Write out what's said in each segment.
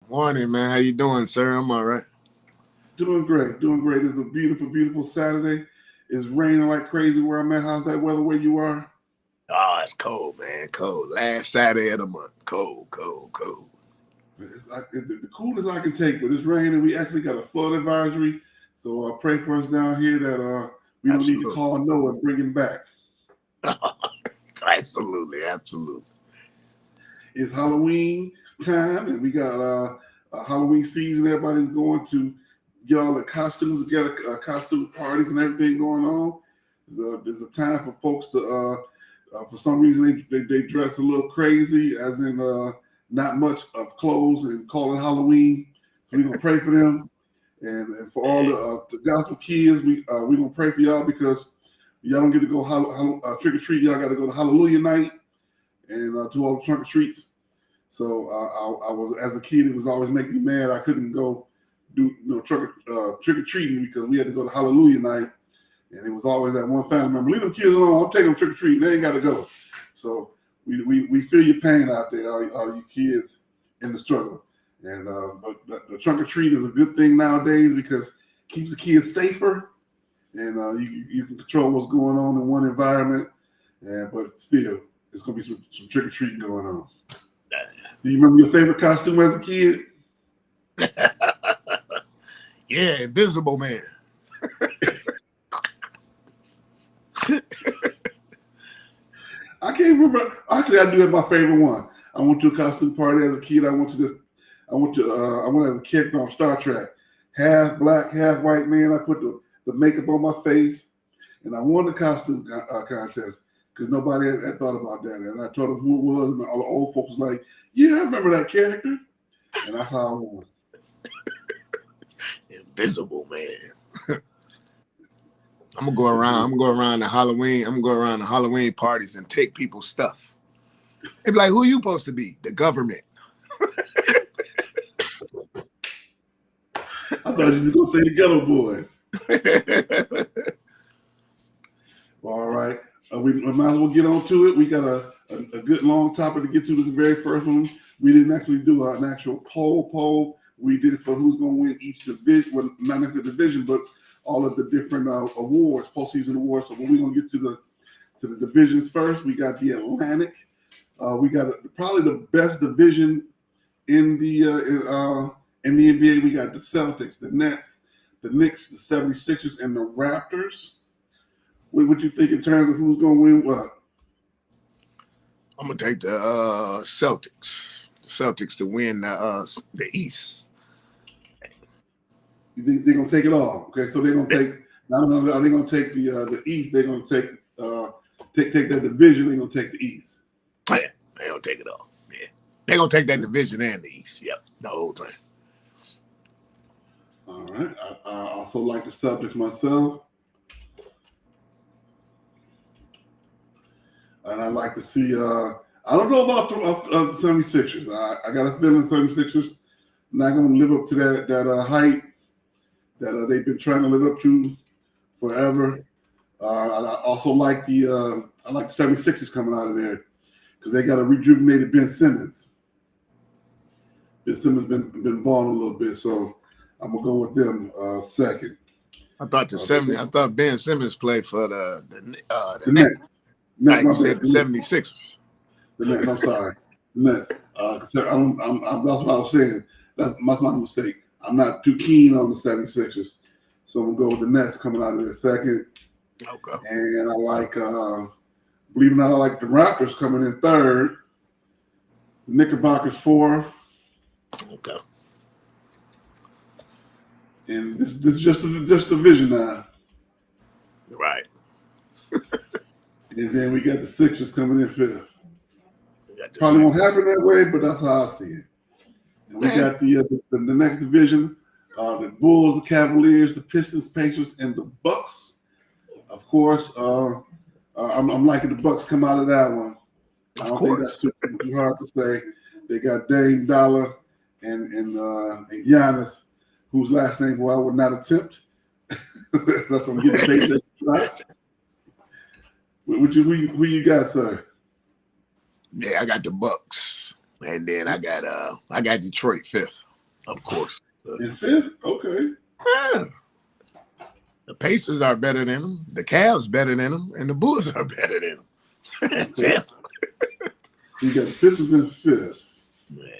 Morning, man. How you doing, sir? I'm all right. Doing great, doing great. It's a beautiful, beautiful Saturday. It's raining like crazy where I'm at. How's that weather where you are? Oh, it's cold, man. Cold. Last Saturday of the month. Cold, cold, cold. It's the coolest I can take, but it's raining. We actually got a flood advisory, so pray for us down here that we don't need to call Noah and bring him back. Absolutely, absolutely. It's Halloween time, and we got a Halloween season. Everybody's going to get all the costumes together, costume parties and everything going on. There's a time for folks to, for some reason, they dress a little crazy, as in not much of clothes, and call it Halloween. So we're gonna pray for them, and for all the gospel kids, we're gonna pray for y'all because y'all don't get to go trick or treat. Y'all got to go to Hallelujah night and do all the trunk or treats. So I was, as a kid, it was always making me mad. I couldn't go do trick or treating because we had to go to Hallelujah night, and it was always that one family member, leave them kids alone. I'm taking them trick or treating. They ain't got to go. So we feel your pain out there, all you kids in the struggle. And but the trunk or treat is a good thing nowadays because it keeps the kids safer, and you can control what's going on in one environment. But still, it's gonna be some trick or treating going on. Do you remember your favorite costume as a kid? Yeah, Invisible Man. I can't remember. Actually, I do have my favorite one. I went to a costume party as a kid. I went as a character on Star Trek. Half black, half white man. I put the makeup on my face, and I won the costume contest because nobody had thought about that. And I told them who it was, and all the old folks was like, "Yeah, I remember that character," and that's how I won. Invisible Man. I'm gonna go around the Halloween parties and take people's stuff. They be like, "Who you supposed to be?" The government. I thought you was gonna say the Ghetto Boys. All right, we might as well get on to it. We got a good long topic to get to. This very first one. We didn't actually do an actual poll. We did it for who's going to win each division. Well, not necessarily division, but all of the different awards, postseason awards. So we're going to get to the divisions first. We got the Atlantic. We got probably the best division in the NBA. We got the Celtics, the Nets, the Knicks, the 76ers, and the Raptors. What you think in terms of who's going to win what? I'm gonna take the Celtics. The Celtics to win the East. You think they're gonna take it all? Okay, so they're gonna take. Not only are they gonna take the East, they're gonna take that division. They're gonna take the East. Yeah, they're gonna take it all. Yeah, they're gonna take that division and the East. Yep, the whole thing. All right. I also like the Celtics myself. And I like to see, I don't know about the 76ers. I got a feeling 76ers not going to live up to that height that they've been trying to live up to forever. I also like the 76ers coming out of there because they got a rejuvenated Ben Simmons. Ben Simmons been balling a little bit, so I'm gonna go with them second. I thought Ben Simmons played for the Nets. Like you said, the 76ers. The Nets. I'm sorry, the Nets. That's what I was saying. That's my mistake. I'm not too keen on the 76ers, so I'm gonna go with the Nets coming out of there second. Okay. And I like, believe it or not, I like the Raptors coming in third. The Knickerbockers fourth. Okay. And this is just division now. Right. And then we got the Sixers coming in fifth. Probably won't happen that way, but that's how I see it. And we got the next division, the Bulls, the Cavaliers, the Pistons, Pacers, and the Bucks. Of course, I'm liking the Bucks come out of that one. I don't think that's too hard to say. They got Dame, Dollar, and Giannis, whose last name I would not attempt. That's from getting paycheck. Right? Who you got, sir? Yeah, I got the Bucks, and then I got Detroit fifth. Of course. In fifth? Okay. Yeah. The Pacers are better than them. The Cavs better than them, and the Bulls are better than them. Okay. You got the Pistons in fifth. Man.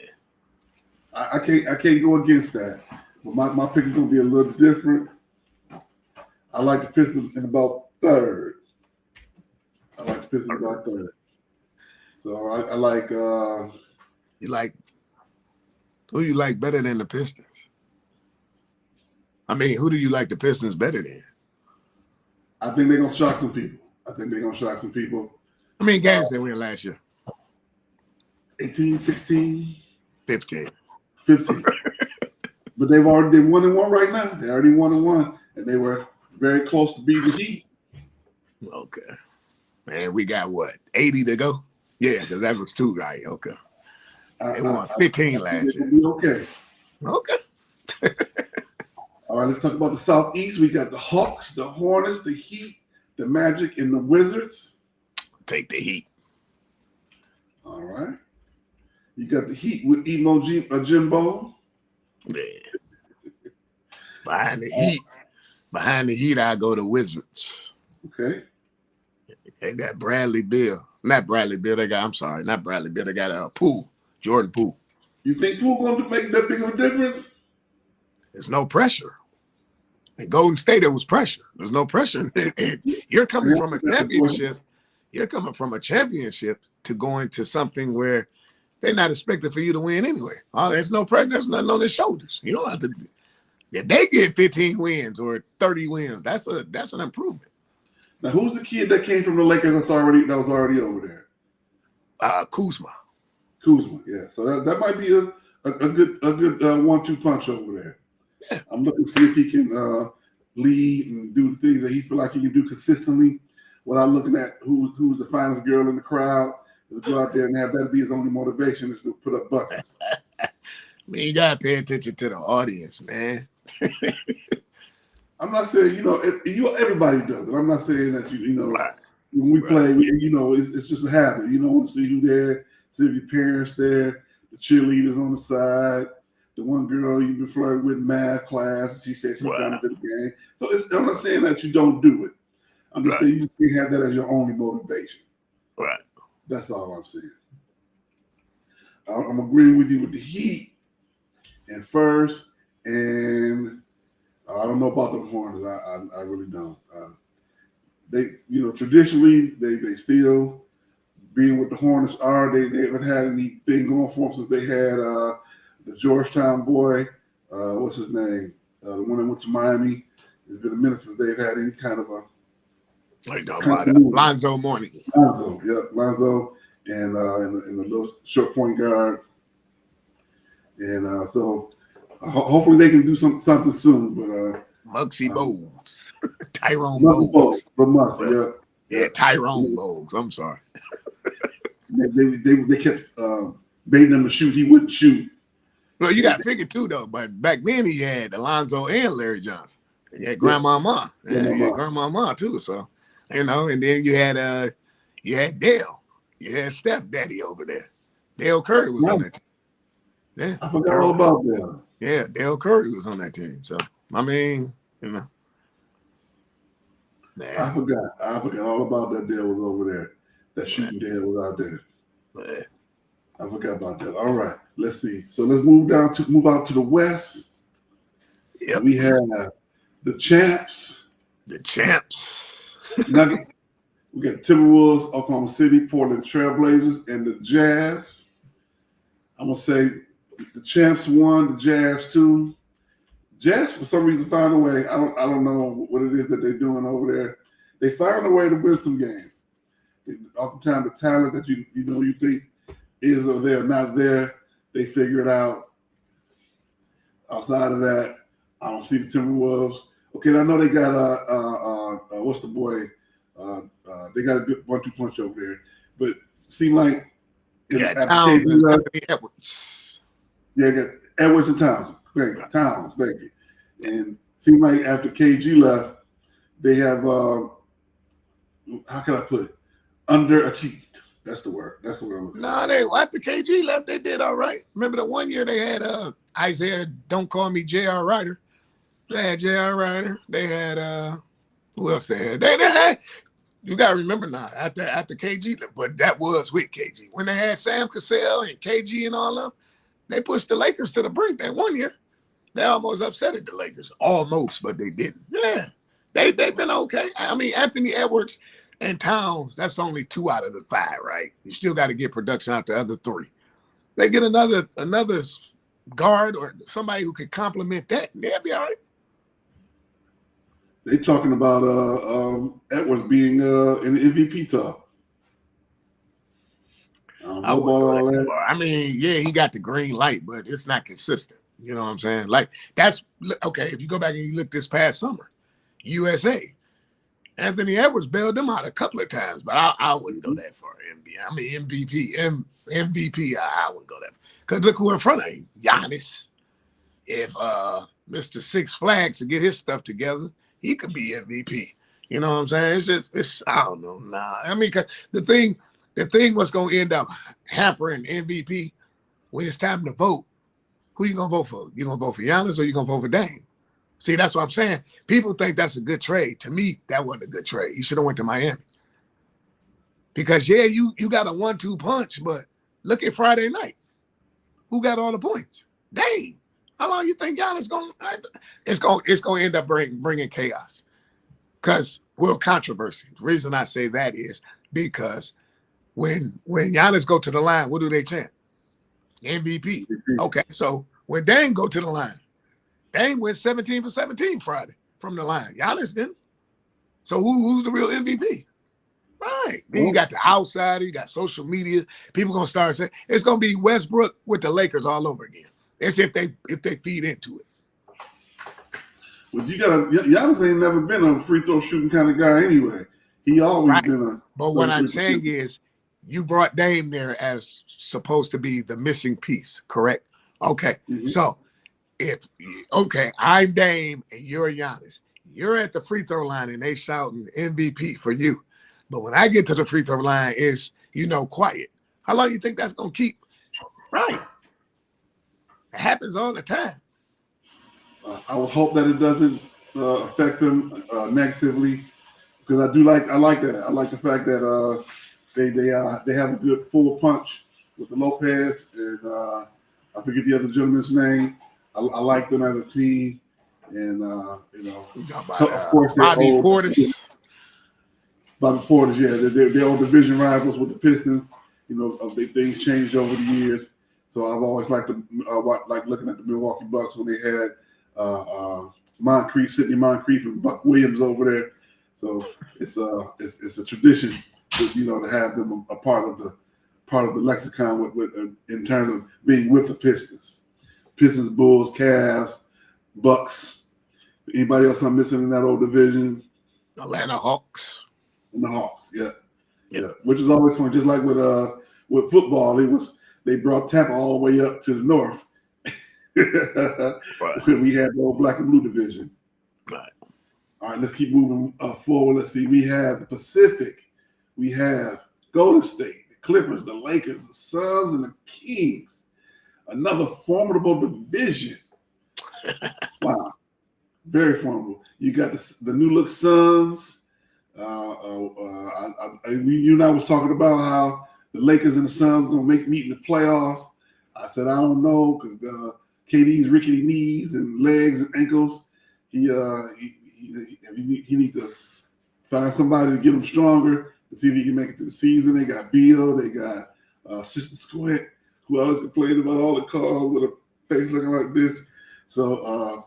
I can't go against that. But my pick is gonna be a little different. I like the Pistons in about third. So I like You like who you like better than the Pistons? I mean, who do you like the Pistons better than? I think they're gonna shock some people. How many games they win last year? 18, 16, 15. 15. But they're 1-1 right now. They already 1-1, and they were very close to beating the Heat. Okay. Man, we got what? 80 to go? Yeah, because that was 2 guys. Okay. They won 15 last year. Okay. Okay. All right, let's talk about the Southeast. We got the Hawks, the Hornets, the Heat, the Magic, and the Wizards. Take the Heat. All right. You got the Heat with Emo Jimbo. Yeah. Behind the Heat, I go to Wizards. Okay. They got Bradley Beal. Not Bradley Beal. They got Poole. Jordan Poole. You think Poole going to make that big of a difference? There's no pressure. In Golden State, there was pressure. There's no pressure. You're coming from a championship. You're coming from a championship to going to something where they're not expected for you to win anyway. Oh, there's no pressure. There's nothing on their shoulders. You don't have to. If they get 15 wins or 30 wins, that's an improvement. Now, who's the kid that came from the Lakers that was already over there? Kuzma. Yeah. So that might be a good 1-2 punch over there. Yeah. I'm looking to see if he can lead and do the things that he feel like he can do consistently without looking at who's the finest girl in the crowd. To go out there and have that be his only motivation is to put up buckets. I mean, you gotta pay attention to the audience, man. I'm not saying everybody does it. I'm not saying that Right. when we play, it's just a habit. You don't want to see who there, see if your parents there, the cheerleaders on the side, the one girl you've been flirting with in math class. She said she's coming to the game. So I'm not saying that you don't do it. I'm just saying you can't have that as your only motivation. Right. That's all I'm saying. I'm agreeing with you with the Heat and first, and I don't know about the Hornets. I really don't. They, traditionally they still being with the Hornets they haven't had anything going for them since they had the Georgetown boy. What's his name? The one that went to Miami. It's been a minute since they've had any kind of a. Lonzo Mourning. Lonzo, and a little short point guard, and so hopefully they can do something soon. But Muggsy Bogues, Tyrone Bogues, Tyrone Bogues. I'm sorry. They kept baiting him to shoot. He wouldn't shoot. Well, you got to figure too, though. But back then he had Alonzo and Larry Johnson. He had Grandmama. Grandmama too. So. And then you had Dale. You had Steph Daddy over there. Dale Curry was on that team. Yeah. I forgot all about that. Yeah, Dale Curry was on that team. So I mean, I forgot all about that. Dale was over there. That shooting Dale was out there. Yeah. I forgot about that. All right. Let's see. So let's move out to the West. Yep. We have the champs. Nuggets. We got Timberwolves, Oklahoma City, Portland Trailblazers, and the Jazz. I'm gonna say the champs won, the Jazz too. Jazz for some reason found a way. I don't know what it is that they're doing over there. They found a way to win some games. Oftentimes the talent that you think is or they're not there, they figure it out. Outside of that, I don't see the Timberwolves. Okay, I know they got what's the boy? They got a good 1-2 punch over there, but seem like Towns and Edwards. Yeah, got Edwards and Towns. Towns, thank you. And seem like after KG left, they have how can I put it? Underachieved. That's the word. That's the word I'm looking for. No, after KG left, they did all right. Remember the one year they had Isaiah, don't call me J.R. Ryder. They had J.R. Ryder. They had who else they had? They had, you gotta remember now, after KG, but that was with KG. When they had Sam Cassell and KG and all of them, they pushed the Lakers to the brink that one year. They almost upset the Lakers. Almost, but they didn't. Yeah. They've been okay. I mean, Anthony Edwards and Towns, that's only 2 out of the 5, right? You still got to get production out the other 3. They get another guard or somebody who could complement that, and they'll be all right. They talking about Edwards being in the MVP talk. I wouldn't go that far. I mean, yeah, he got the green light, but it's not consistent. You know what I'm saying? Like, that's okay. If you go back and you look this past summer, USA, Anthony Edwards bailed them out a couple of times, but I wouldn't go that far. I mean, MVP, I wouldn't go that far. Because look who in front of him, Giannis. If Mr. Six Flags to get his stuff together, he could be MVP. You know what I'm saying? It's I don't know. Nah. I mean, because the thing was going to end up hampering MVP when it's time to vote. Who you going to vote for? You going to vote for Giannis or you going to vote for Dame? See, that's what I'm saying. People think that's a good trade. To me, that wasn't a good trade. He should have went to Miami. Because, yeah, you got a 1-2 punch, but look at Friday night. Who got all the points? Dame. How long you think Giannis going to – it's going to end up bringing chaos. Because, well, controversy. The reason I say that is because when Giannis go to the line, what do they chant? MVP. Okay, so when Dame go to the line, Dame went 17 for 17 Friday from the line. Giannis didn't. So who's the real MVP? Right. Then you got the outsider, you got social media. People gonna start saying it's gonna be Westbrook with the Lakers all over again. It's if they feed into it. Well, Giannis ain't never been a free throw shooting kind of guy anyway. He always been a. But what I'm saying is, you brought Dame there as supposed to be the missing piece, correct? Okay, so I'm Dame and you're Giannis. You're at the free throw line and they shouting MVP for you. But when I get to the free throw line, it's, quiet. How long do you think that's going to keep? Right. It happens all the time. I would hope that it doesn't affect them negatively because I like that. I like the fact that they have a good full punch with the Lopez and I forget the other gentleman's name. I like them as a team, and of course, Bobby Portis. Bobby Portis, yeah, they're old division rivals with the Pistons. Things changed over the years. So I've always liked like looking at the Milwaukee Bucks when they had Sidney Moncrief, and Buck Williams over there. So it's a tradition, to have them a part of the lexicon with in terms of being with the Pistons. Pistons, Bulls, Cavs, Bucks. Anybody else I'm missing in that old division? Atlanta Hawks. And the Hawks, yeah. Which is always fun. Just like with football, they brought Tampa all the way up to the north. Right. We had the old black and blue division. Right. All right, let's keep moving forward. Let's see. We have the Pacific. We have Golden State, the Clippers, the Lakers, the Suns, and the Kings. Another formidable division. Wow. Very formidable. You got the new look Suns. You and I was talking about how the Lakers and the Suns going to meet in the playoffs. I said, I don't know, because KD's rickety knees and legs and ankles. He need to find somebody to get him stronger to see if he can make it to the season. They got Beal. They got Sister Squint, who always complained about all the calls with a face looking like this. So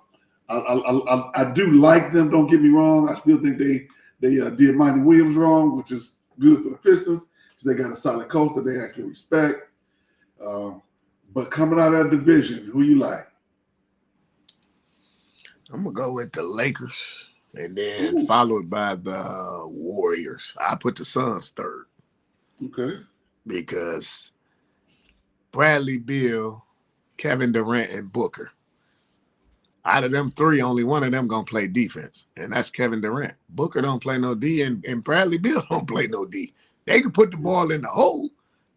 I do like them. Don't get me wrong. I still think they did Monty Williams wrong, which is good for the Pistons. So they got a solid coach that they actually respect. But coming out of that division, who you like? I'm going to go with the Lakers and then followed by the Warriors. I put the Suns third. Okay. Because Bradley Beal, Kevin Durant, and Booker. Out of them 3, only one of them going to play defense, and that's Kevin Durant. Booker don't play no D, and Bradley Beal don't play no D. They can put the ball in the hole,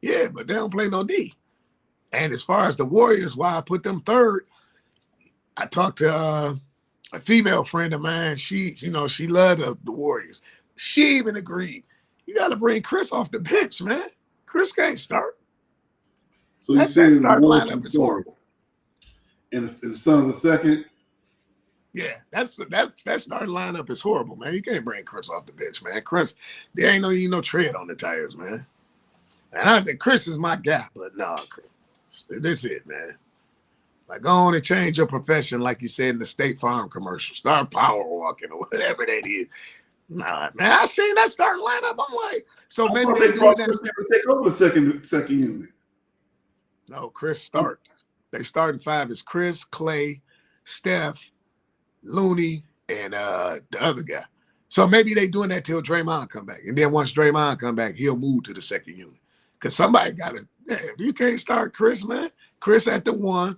yeah, but they don't play no D. And as far as the Warriors, why I put them third, I talked to a female friend of mine. She loved the Warriors. She even agreed. You got to bring Chris off the bench, man. Chris can't start. So you're That saying starting lineup is horrible. And the Suns are second. Yeah, that starting lineup is horrible, man. You can't bring Chris off the bench, man. Chris, there ain't no tread on the tires, man. And I think Chris is my guy, but no, Chris, this is it, man. Like, go on and change your profession, like you said in the State Farm commercial. Start power walking or whatever that is. Nah, man, I seen that starting lineup. I'm like, so maybe they do that. Take over the second unit. No, Chris start. They starting five is Chris, Clay, Steph, Looney, and the other guy. So maybe they doing that till Draymond come back. And then once Draymond come back, he'll move to the second unit. Because somebody got to, you can't start Chris, man. Chris at the 1.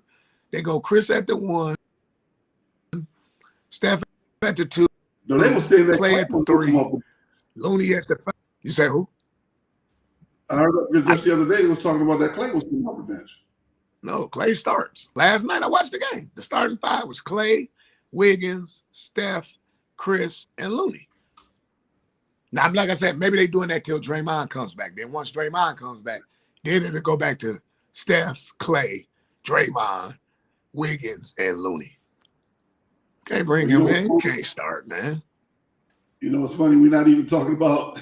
They go Chris at the 1. Steph at the 2. No, they were saying that Clay at the 3. Looney at the 5. You say who? I heard just the other day they was talking about that Clay was coming off the bench. No, Clay starts. Last night I watched the game. The starting 5 was Clay, Wiggins, Steph, Chris, and Looney. Now, like I said, maybe they're doing that till Draymond comes back. Then once Draymond comes back, then it'll go back to Steph, Clay, Draymond, Wiggins, and Looney. Can't bring him in. He can't start, man. You know, it's funny. We're not even talking about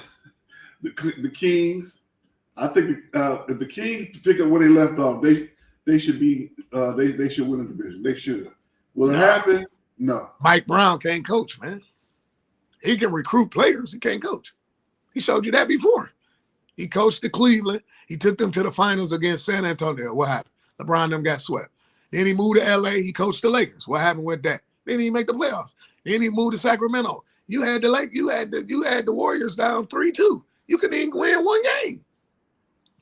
the Kings. I think if the Kings pick up where they left off, they should be they should win the division. They should. Will it happen? No. Mike Brown can't coach, man. He can recruit players. He can't coach. He showed you that before. He coached the Cleveland. He took them to the finals against San Antonio. What happened? LeBron and them got swept. Then he moved to LA. He coached the Lakers. What happened with that? Then he make the playoffs. Then he moved to Sacramento. You had the Warriors down 3-2. You couldn't even win one game.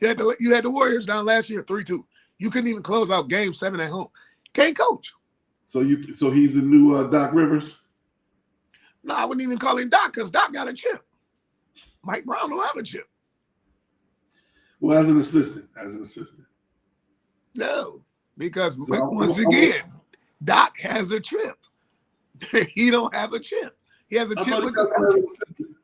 You had the Warriors down last year 3-2. You couldn't even close out game 7 at home. Can't coach. So he's the new Doc Rivers? No, I wouldn't even call him Doc because Doc got a chip. Mike Brown don't have a chip. Well, as an assistant. No, because once again, Doc has a chip. He don't have a chip. He has a chip with the Celtics.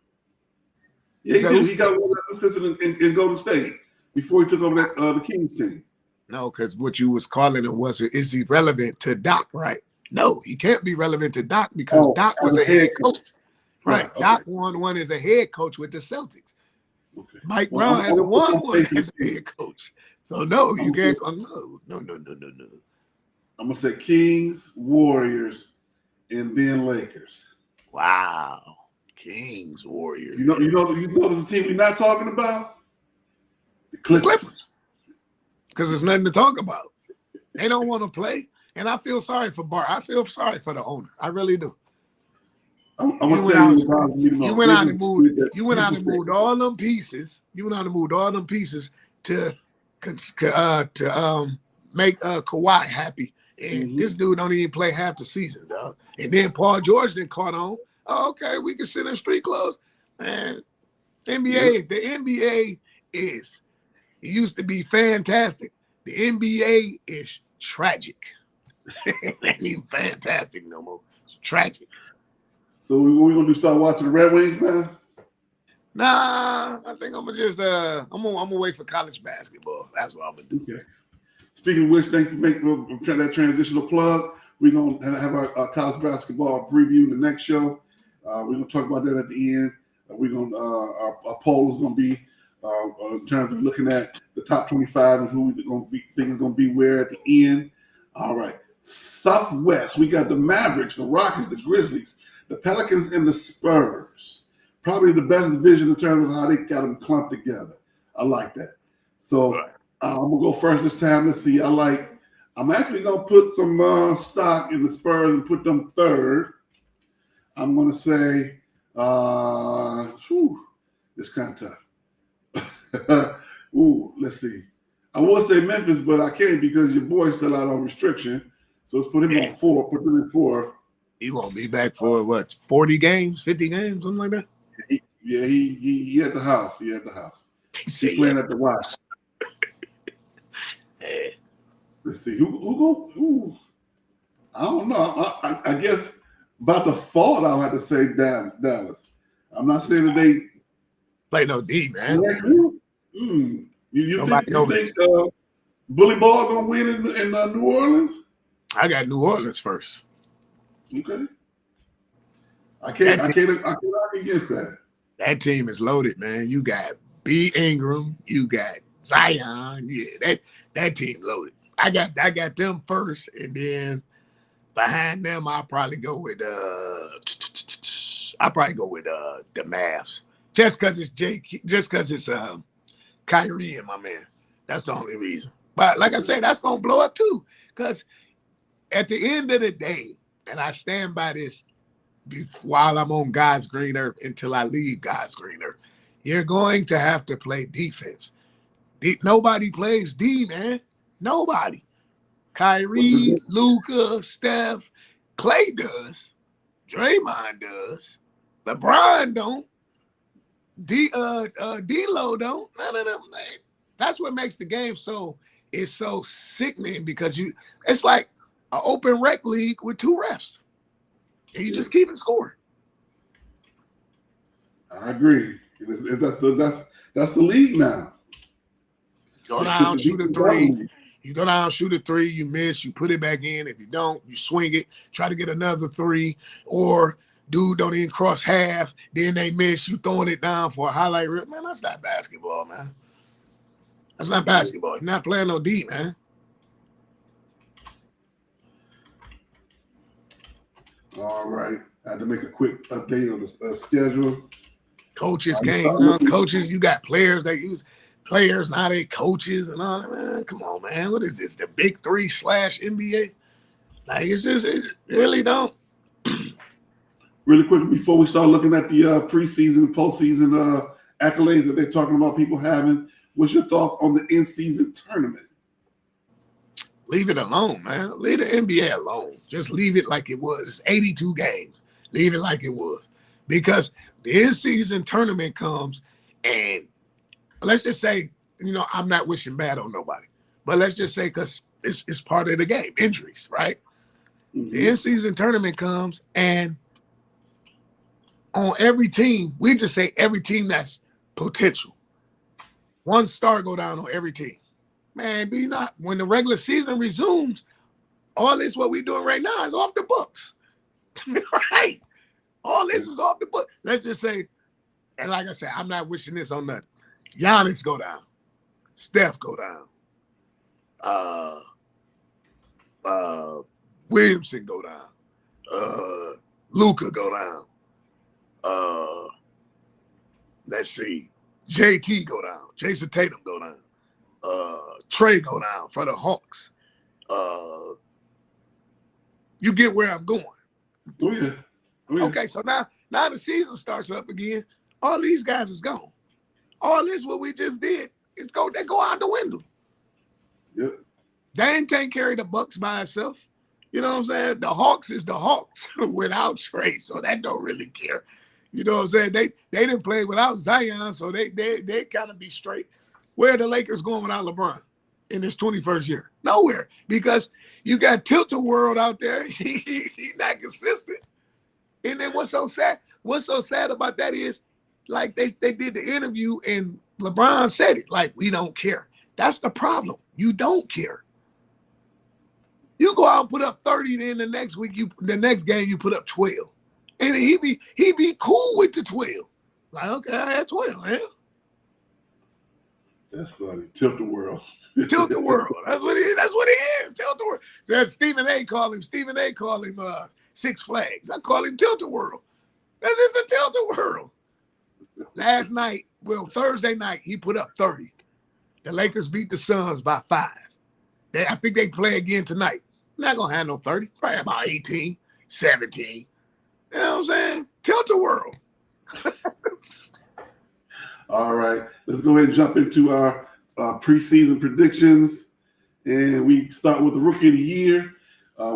Yeah, he got one as assistant in Golden State before he took over the Kings team. No, because what you was calling him is he relevant to Doc, right? No, he can't be relevant to Doc because Doc was a head coach. Right. Okay. Doc won one as a head coach with the Celtics. Okay. Mike Brown hasn't won one as a head coach. So no, you can't. No. I'm gonna say Kings, Warriors, and then Lakers. Wow. Kings, Warriors. You know there's a team we're not talking about? The Clippers. Because there's nothing to talk about. They don't want to play. And I feel sorry for Bart. I feel sorry for the owner. I really do. You went out and moved all them pieces. You went out and moved all them pieces to make Kawhi happy. And this dude don't even play half the season, dog. And then Paul George then caught on. Oh, okay, we can sit in street clothes. Man, the NBA is, it used to be fantastic. The NBA is tragic. It ain't even fantastic no more. It's tragic. So we're gonna start watching the Red Wings, man? Nah, I think I'm gonna just I'm gonna wait for college basketball. That's what I'm gonna do. Okay. Speaking of which, thanks for making that transitional plug. We're gonna have our college basketball preview in the next show. We're gonna talk about that at the end. We're gonna our poll is gonna be in terms of looking at the top 25 and who we're gonna think is gonna be where at the end. All right. Southwest, we got the Mavericks, the Rockets, the Grizzlies, the Pelicans, and the Spurs. Probably the best division in terms of how they got them clumped together. I like that. So I'm going to go first this time. Let's see. I'm actually going to put some stock in the Spurs and put them third. I'm going to say, it's kind of tough. Let's see. I will say Memphis, but I can't because your boy's still out on restriction. So let's put him on 4. Put him in 4. He won't be back for what? 40 games, 50 games, something like that. He at the house. He at the house. He's playing at the Watch. Let's see who. I don't know. I guess by default, I'll have to say Dallas. I'm not saying that they Play no D, man. You Nobody think knows. Bully Ball gonna win in New Orleans? I got New Orleans first. Okay. I can't argue against that. That team is loaded, man. You got B. Ingram, you got Zion. Yeah, that team loaded. I got them first, and then behind them, I'll probably go with the Mavs. Just because it's Kyrie and my man. That's the only reason. But like I said, that's gonna blow up too. Because at the end of the day, and I stand by this while I'm on God's green earth until I leave God's green earth, you're going to have to play defense. Nobody plays D, man. Nobody. Kyrie, Luka, Steph, Clay does, Draymond does, LeBron don't, D-Lo don't. None of them. Man. That's what makes the game so sickening because it's like an open rec league with 2 refs. And you just keep it scoring. I agree. That's the league now. Go down, shoot a 3. You go down, shoot a 3, you miss, you put it back in. If you don't, you swing it, try to get another 3, or dude don't even cross half, then they miss, you throwing it down for a highlight reel. Man, that's not basketball, man. That's not basketball. You're not playing no D, man. All right. I had to make a quick update on the schedule. Coaches came. Coaches, you got players that use players, now they coaches and all that. Man, come on, man. What is this? The Big 3 / NBA? Like, it really don't. Really quick, before we start looking at the preseason, postseason accolades that they're talking about people having, what's your thoughts on the in-season tournament? Leave it alone, man. Leave the NBA alone. Just leave it like it was. It's 82 games. Leave it like it was. Because the in-season tournament comes and let's just say, I'm not wishing bad on nobody. But let's just say because it's part of the game, injuries, right? Mm-hmm. The in-season tournament comes and on every team, we just say every team that's potential. 1 star go down on every team. Man, do you not? When the regular season resumes, all this what we're doing right now is off the books. Right? All this is off the book. Let's just say, and like I said, I'm not wishing this on nothing. Giannis go down. Steph go down. Williamson go down. Luka go down. Let's see. JT go down. Jason Tatum go down. Trey go down for the Hawks. You get where I'm going. Oh, yeah. Okay, so now the season starts up again. All these guys is gone. All this what we just did they go out the window. Yep. Dame can't carry the Bucks by itself. You know what I'm saying? The Hawks is the Hawks without Trey, so that don't really care. You know what I'm saying? They didn't play without Zion, so they kind of be straight. Where are the Lakers going without LeBron in his 21st year? Nowhere, because you got Tilt-A-World out there. He's not consistent. And then what's so sad about that is, like, they did the interview and LeBron said it, like, we don't care. That's the problem. You don't care. You go out and put up 30, then the next game you put up 12. And he be cool with the 12. Like, okay, I had 12, man. That's funny. Tilt-A-World. Tilt-A-World. That's what he is. Tilt-A-World. That Stephen A. called him Six Flags. I call him Tilt-A-World. That's just a Tilt-A-World. Last night, Thursday night, he put up 30. The Lakers beat the Suns by 5. I think they play again tonight. Not going to have no 30. Probably about 18, 17. You know what I'm saying? Tilt-A-World. All right. Let's go ahead and jump into our preseason predictions. And we start with the Rookie of the Year.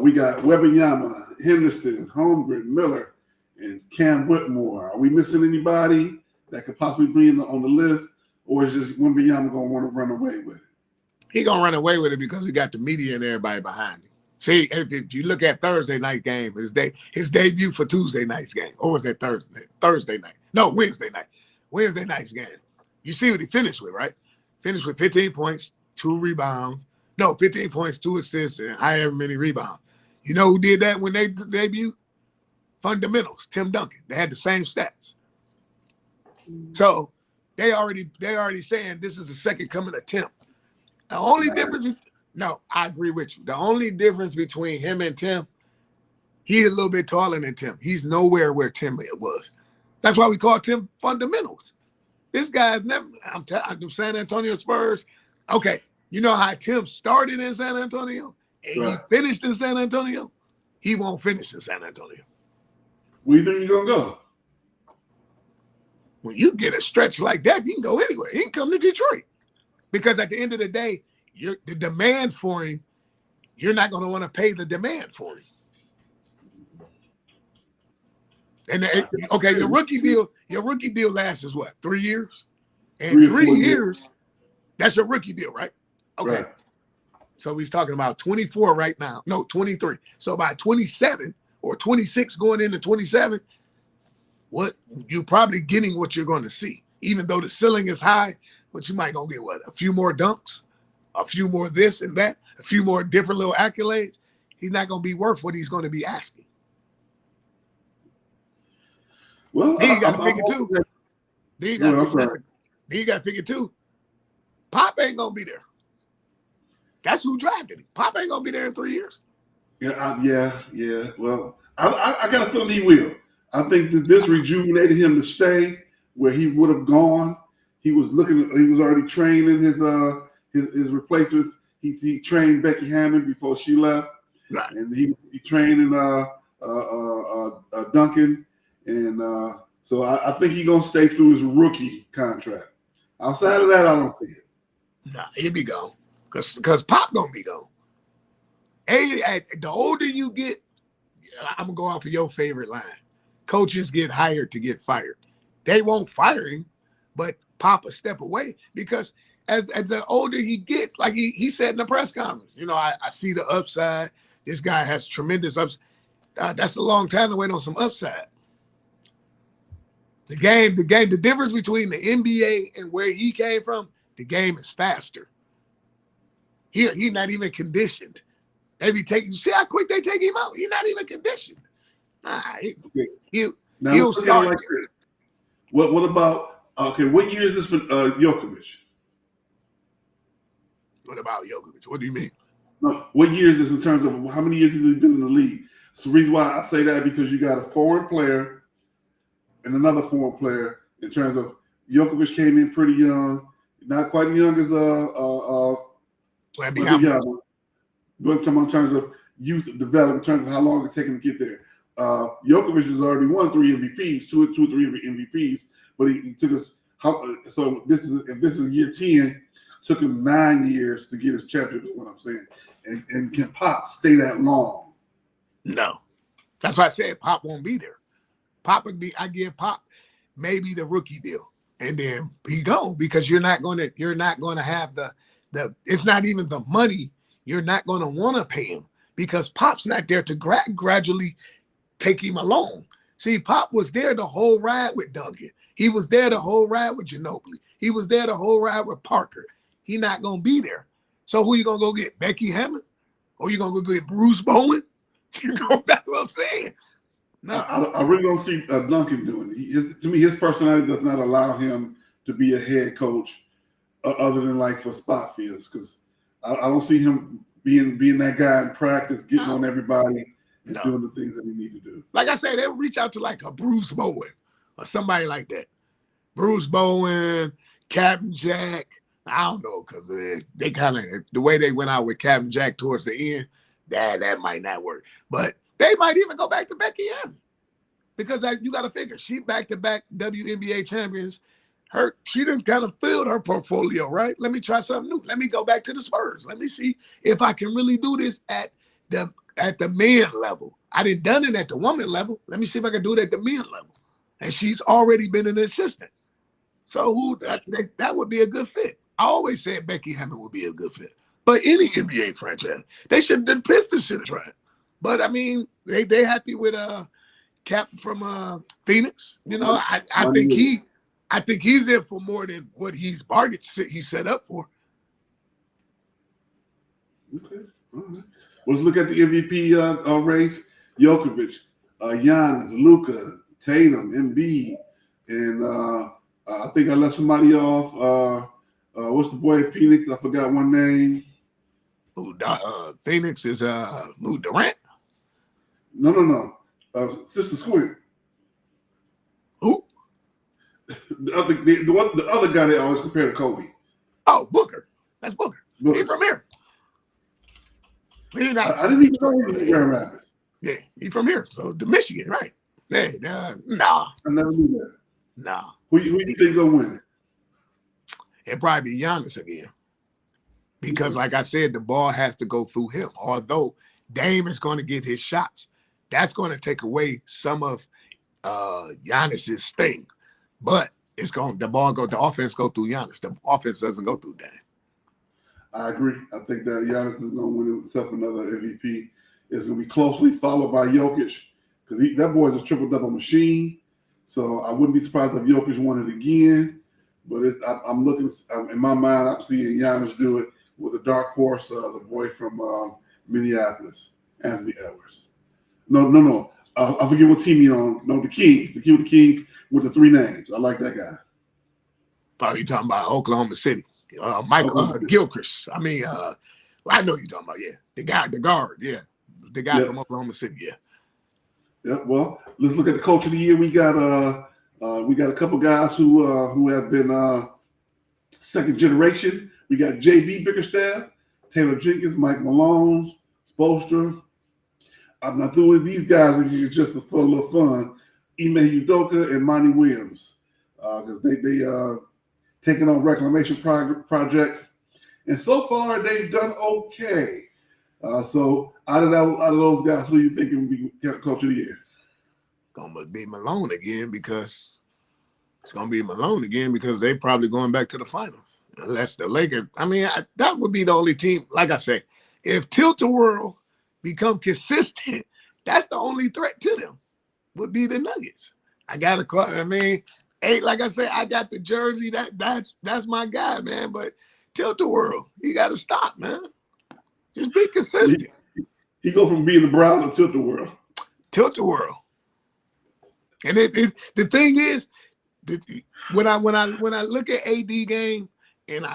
We got Wembanyama, Henderson, Holmgren, Miller, and Cam Whitmore. Are we missing anybody that could possibly be on the list? Or is just Wembanyama going to want to run away with it? He going to run away with it because he got the media and everybody behind him. See, if you look at Thursday night game, his debut for Tuesday night's game, or was that Thursday night? No, Wednesday night. Wednesday night's game. You see what he finished with, right? Finished with 15 points, 2 rebounds. No, 15 points, 2 assists, and however many rebounds. You know who did that when they debuted? Fundamentals, Tim Duncan. They had the same stats. So they already saying this is the second coming of Tim. The only difference, no, I agree with you. The only difference between him and Tim, he's a little bit taller than Tim. He's nowhere where Tim was. That's why we call Tim Fundamentals. This guy's never, I'm San Antonio Spurs. Okay, you know how Tim started in San Antonio and he finished in San Antonio? He won't finish in San Antonio. Where you think he's going to go? When you get a stretch like that, you can go anywhere. He can come to Detroit. Because at the end of the day, the demand for him, you're not going to want to pay the demand for him. And okay, your rookie deal lasts is what, 3 years? And 3 years, that's your rookie deal, right? Okay. Right. So he's talking about 24 right now. No, 23. So by 27 or 26 going into 27, what you're probably getting what you're going to see. Even though the ceiling is high, but you might gonna get what, a few more dunks, a few more this and that, a few more different little accolades. He's not gonna be worth what he's gonna be asking. Well, then you got to figure too. Then you got to figure too. Pop ain't gonna be there. That's who drafted him. Pop ain't gonna be there in 3 years. Yeah. Well, I got a feeling he will. I think that this rejuvenated him to stay where he would have gone. He was already training his replacements. He trained Becky Hammond before she left, right? And he training Duncan, and so I think he's gonna stay through his rookie contract. Outside of that, I don't see it. Nah, he'll be gone because Pop gonna be gone. The older you get, I'm gonna go off of your favorite line. Coaches get hired to get fired. They won't fire him, but Pop a step away because as the older he gets, like he said in the press conference, I see the upside. This guy has tremendous upside. That's a long time to wait on some upside. The difference between the NBA and where he came from, the game is faster. He's not even conditioned. They be taking, see how quick they take him out? He's not even conditioned. He'll start. Like what about, okay, what year is this for Djokovic? What about Djokovic? What do you mean? No, what year is this in terms of how many years has he been in the league? So the reason why I say that because you got a foreign player and another foreign player in terms of Djokovic came in pretty young, not quite as young as young, but in terms of youth development, in terms of how long it take him to get there. Djokovic has already won 3 MVPs, two or 3 MVPs, but he took us. So if this is year 10, took him 9 years to get his championship. Is what I'm saying. And can Pop stay that long? No, that's why I said Pop won't be there. Pop would be. I give Pop maybe the rookie deal, and then he go because you're not going to have the. It's not even the money. You're not going to want to pay him because Pop's not there to gradually take him along. See, Pop was there the whole ride with Duncan. He was there the whole ride with Ginobili. He was there the whole ride with Parker. He's not going to be there. So who you going to go get? Becky Hammond? Or you going to go get Bruce Bowen? That's what I'm saying. No. I really don't see Duncan doing it. To me, his personality does not allow him to be a head coach other than like for spot fields because I don't see him being that guy in practice, getting on everybody and doing the things that he need to do. Like I said, they'll reach out to like a Bruce Bowen or somebody like that. Bruce Bowen, Captain Jack. I don't know because they kind of the way they went out with Captain Jack towards the end, that might not work. But they might even go back to Becky Hammond because you got to figure she back-to-back WNBA champions. She done kind of filled her portfolio, right? Let me try something new. Let me go back to the Spurs. Let me see if I can really do this at the men level. I didn't done it at the woman level. Let me see if I can do it at the men level. And she's already been an assistant. So that would be a good fit. I always said Becky Hammond would be a good fit. But any NBA franchise, the Pistons should have tried. But I mean, they happy with Cap from Phoenix. You know, I think he's in for more than what he's set up for. Okay. All right. Let's look at the MVP race. Jokovic, Giannis, Luka, Tatum, Embiid, and I think I left somebody off. What's the boy at Phoenix? I forgot one name. Phoenix is Durant? No. Sister Squint. Who? The other guy they always compare to Kobe. Oh, Booker. That's Booker. He's from here. I didn't even know he was in Grand Rapids. Yeah, he's from here. So the Michigan, right? Hey, nah. I never knew that. Nah. Who you think gonna win? It'd probably be Giannis again. Because, like I said, the ball has to go through him. Although Dame is going to get his shots, that's going to take away some of Giannis's thing. But the offense go through Giannis. The offense doesn't go through Dame. I agree. I think that Giannis is going to win himself another MVP. It's going to be closely followed by Jokic because that boy is a triple-double machine. So I wouldn't be surprised if Jokic won it again. But I'm looking in my mind. I'm seeing Giannis do it with a dark horse, the boy from Minneapolis, Anthony Edwards. No. I forget what team he's on. No, the Kings. The kid with the Kings with the 3 names. I like that guy. Oh, you talking about Oklahoma City? Michael Gilchrist. I mean, I know you're talking about, yeah. The guard, yeah. The guy from Oklahoma City, yeah. Yeah, well, let's look at the coach of the year. We got a couple guys who have been second generation. We got J.B. Bickerstaff, Taylor Jenkins, Mike Malone, Spoelstra. I'm not through with these guys. It's just for a little fun. Ime Udoka and Monty Williams, because they taking on reclamation projects, and so far they've done okay. So out of those guys, who do you think will be coach of the year? Gonna be Malone again because they're probably going back to the finals. Unless the Lakers, I mean, that would be the only team. Like I say, if Tilt-A-Whirl become consistent, that's the only threat to them. Would be the Nuggets. Like I say, I got the jersey. That's my guy, man. But Tilt-A-Whirl, you got to stop, man. Just be consistent. He go from being the Brown to Tilt-A-Whirl. Tilt-A-Whirl. And the thing is, when I look at AD game and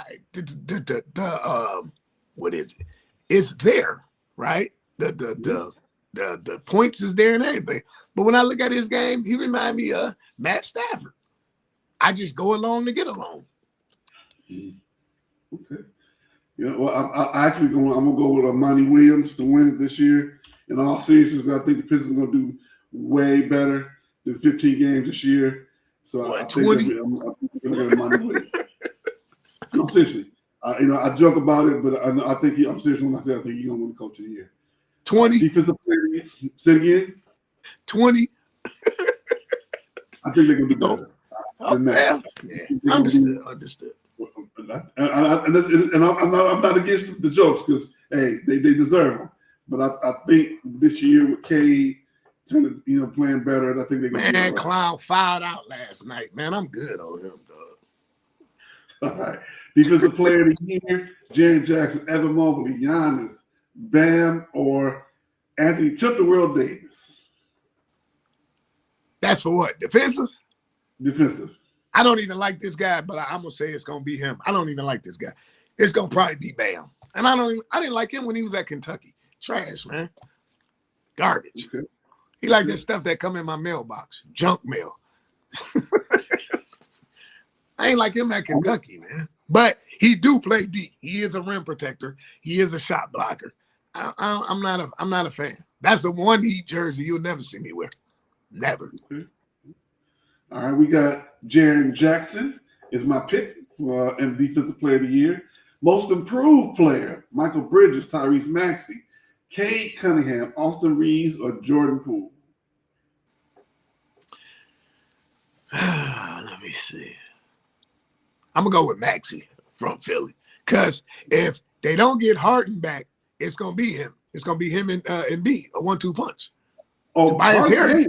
what is it? It's there, right? The points is there and everything. But when I look at his game, he reminds me of Matt Stafford. I just go along to get along. Okay. Yeah, well, I'm gonna go with Monty Williams to win it this year. In all seriousness, I think the Pistons are gonna do way better than 15 games this year. So I think I'm gonna get Monty Williams. No, seriously. I joke about it, but I think I'm serious when I say I think he's gonna win the coach of the year. 20 defensive player. Say it again. 20. I think they're gonna do better. Understood. And I'm not against the jokes because hey, they deserve them. But I think this year with Cade playing better, I think they're gonna man. Clown fouled out last night. Man, I'm good on him, dog. All right. Defensive player of the year, Jaren Jackson, Evan Mobley, Giannis, Bam, or Anthony Tilt-A-Whirl Davis. That's for what? Defensive. I don't even like this guy, but I'm gonna say it's gonna be him. I don't even like this guy. It's gonna probably be Bam. And I didn't like him when he was at Kentucky. Trash, man. Garbage. Okay. He like that stuff that come in my mailbox. Junk mail. I ain't like him at Kentucky, man. But he do play D. He is a rim protector. He is a shot blocker. I'm not a fan. That's a one Heat jersey you'll never see me wear. Never. Okay. All right, we got Jaren Jackson is my pick for Defensive Player of the Year. Most Improved Player, Michael Bridges, Tyrese Maxey, Cade Cunningham, Austin Reeves, or Jordan Poole. Let me see. I'm going to go with Maxey from Philly. Because if they don't get Harden back, it's gonna be him. It's gonna be him and B, a 1-2 punch. Oh, Tobias Harris.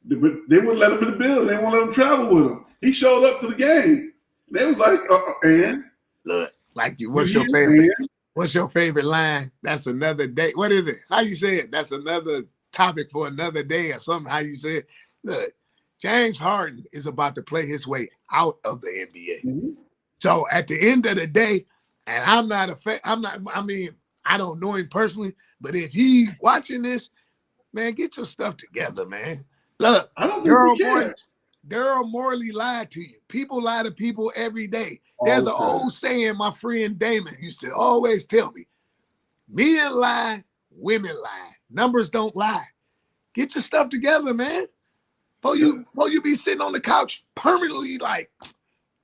But they wouldn't let him in the building. They won't let him travel with him. He showed up to the game. They was like, and look, like you. What's your favorite? What's your favorite line? That's another day. What is it? How you say it? That's another topic for another day or something. How you say it? Look, James Harden is about to play his way out of the NBA. Mm-hmm. So at the end of the day, and I'm not I mean, I don't know him personally, but if he's watching this, man, get your stuff together, man. Look, Daryl Morley lied to you. People lie to people every day. There's an old saying my friend Damon used to always tell me, men lie, women lie. Numbers don't lie. Get your stuff together, man. Before you be sitting on the couch permanently like,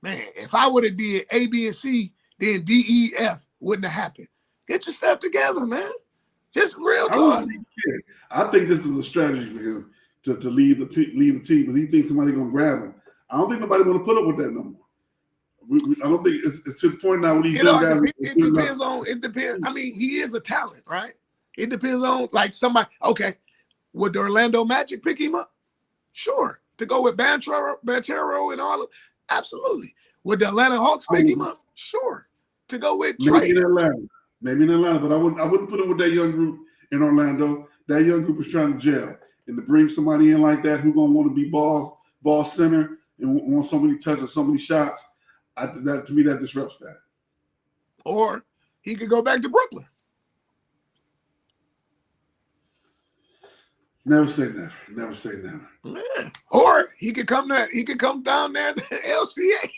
man, if I would have did A, B, and C, then D, E, F wouldn't have happened. Get your stuff together, man. Just real talk. I think this is a strategy for him to leave the team because he thinks somebody's gonna grab him. I don't think nobody want to put up with that no more. I don't think it's to the point now when these young guys. It depends. I mean, he is a talent, right? It depends on like somebody. Okay, would the Orlando Magic pick him up? Sure. To go with Banchero and all of, absolutely. Would the Atlanta Hawks pick him up? Sure. To go with Trey. Maybe in Atlanta, but I wouldn't put him with that young group in Orlando. That young group is trying to gel. And to bring somebody in like that who's gonna want to be ball center and want so many touches, so many shots, to me that disrupts that. Or he could go back to Brooklyn. Never say never. Never say never. Yeah. Or he could come down there to LCA.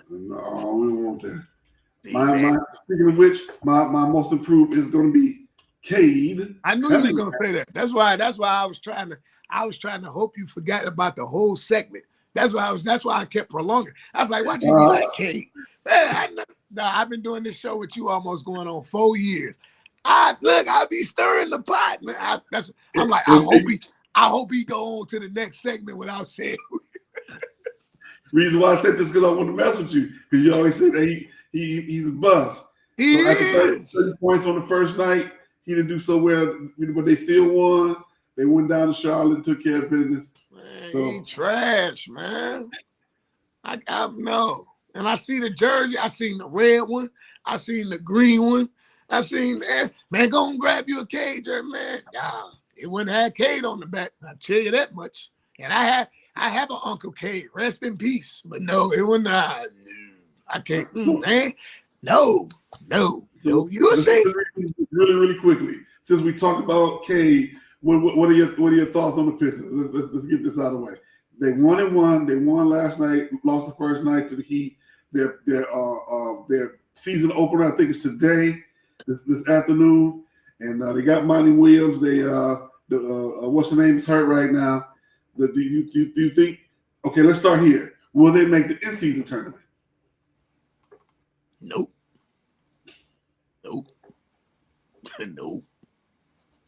No, we don't want that. Speaking of which, my most improved is going to be Cade. I knew you was going to say that. That's why I was trying to hope you forgot about the whole segment. That's why I kept prolonging. I was like, why'd you be like Cade? Man, I've been doing this show with you almost going on 4 years. I be stirring the pot, man. I'm like, I hope he go on to the next segment without saying. Reason why I said this because I want to mess with you because you always said that he's a bust. He is. 30 points on the first night. He didn't do so well, but they still won. They went down to Charlotte and took care of business. Man, he trash, man. I know. And I see the jersey. I seen the red one. I seen the green one. I seen that. Man, go and grab you a Cade jersey, man. Nah, it wouldn't have Cade on the back. I'll tell you that much. And I have an Uncle Cade. Rest in peace. But no, it would not. I can't. Man. No. So You see? Really, really quickly. Since we talked about Cade, what are your thoughts on the Pistons? Let's get this out of the way. They won and won. They won last night. Lost the first night to the Heat. Their season opener, I think, is today, this afternoon. And they got Monty Williams. They what's the name is hurt right now. Do you think? Okay, let's start here. Will they make the in-season tournament? Nope.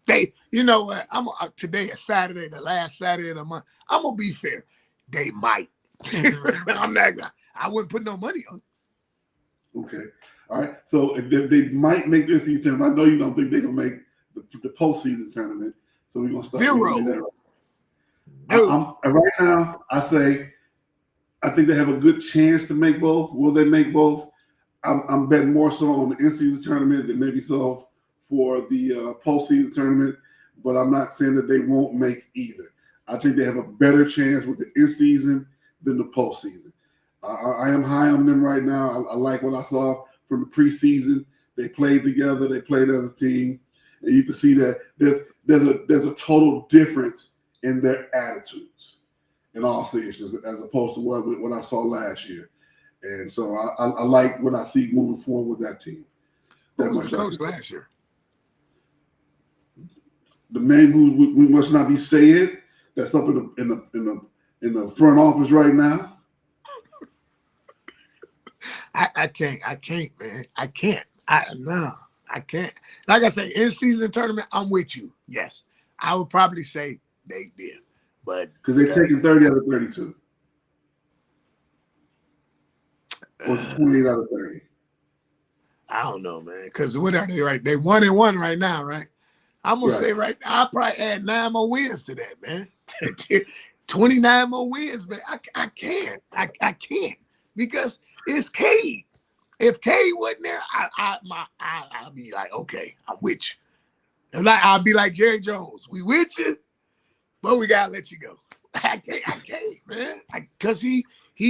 They, you know what? Today is Saturday, the last Saturday of the month. I'm gonna be fair. They might. I'm that guy. I wouldn't put no money on it. Okay. All right. So if they might make this season tournament, I know you don't think they're gonna make the postseason tournament. So we're gonna start 0. Right now, I say I think they have a good chance to make both. Will they make both? I'm betting more so on the in-season tournament than maybe so for the postseason tournament, but I'm not saying that they won't make either. I think they have a better chance with the in-season than the postseason. I am high on them right now. I like what I saw from the preseason. They played together. They played as a team, and you can see that there's a total difference in their attitudes, in all seriousness, as opposed to what I saw last year. And so I like what I see moving forward with that team. Who was the coach last year? The man who we must not be saying, that's up in the front office right now. I can't, man. I can't. I can't. Like I say, in-season tournament, I'm with you. Yes. I would probably say they did. But because they're taking 30 out of 32. Or 28 out of 30. I don't know, man. Because what are they right? They 1-1 right now, right? I'm gonna say right now, I'll probably add 9 more wins to that, man. 29 more wins, man. I can't. I can't because it's Cade. If Cade wasn't there, I'll be like, okay, I'm with you. And I'll be like Jerry Jones, we with you, but we gotta let you go. I can't, man. Because he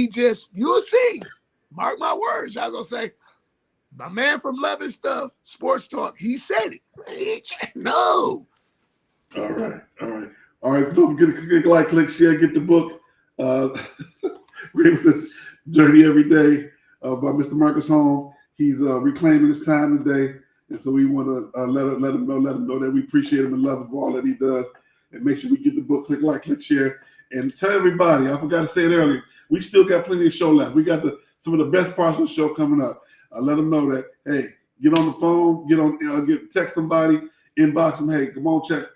just, you'll see. Mark my words, y'all gonna say, my man from Love and Stuff, Sports Talk, he said it. No. All right. Don't forget to click like, click, share, get the book. Read this journey every day by Mr. Marcus Holmes. He's reclaiming his time today, and so we want to let him know that we appreciate him and love him for all that he does. And make sure we get the book. Click like, click, share, and tell everybody. I forgot to say it earlier. We still got plenty of show left. We got some of the best parts of the show coming up. Let them know that, hey, get on the phone, text somebody, inbox them. Hey, come on, check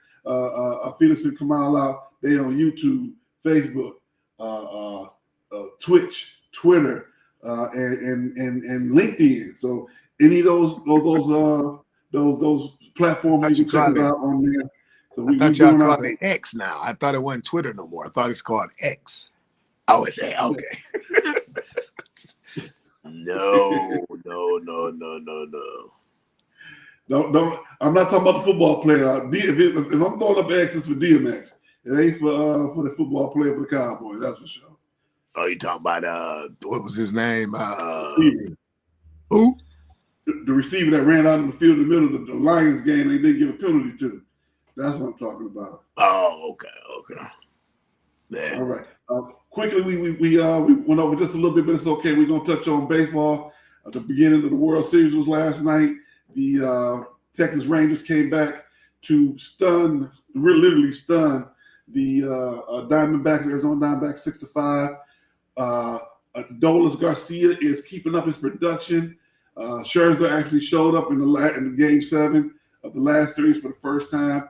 Felix and Kamau out. They on YouTube, Facebook, Twitch, Twitter, and LinkedIn. So any of those platforms you can check us out on there. So I thought y'all called it X now. I thought it wasn't Twitter no more. I thought it's called X. Oh, it's X. Okay. No. Don't. I'm not talking about the football player. If I'm throwing up X, it's for DMX. It ain't for the football player for the Cowboys. That's for sure. Oh, you talking about what was his name? Who? The receiver that ran out in the field in the middle of the Lions game. They didn't give a penalty to. That's what I'm talking about. Oh, okay. Man. All right. Quickly, we went over just a little bit, but it's okay. We're gonna touch on baseball. At the beginning of the World Series was last night. The Texas Rangers came back to literally stun the Diamondbacks, Arizona Diamondbacks, 6-5. Adolis Garcia is keeping up his production. Scherzer actually showed up in the Game 7 of the last series for the first time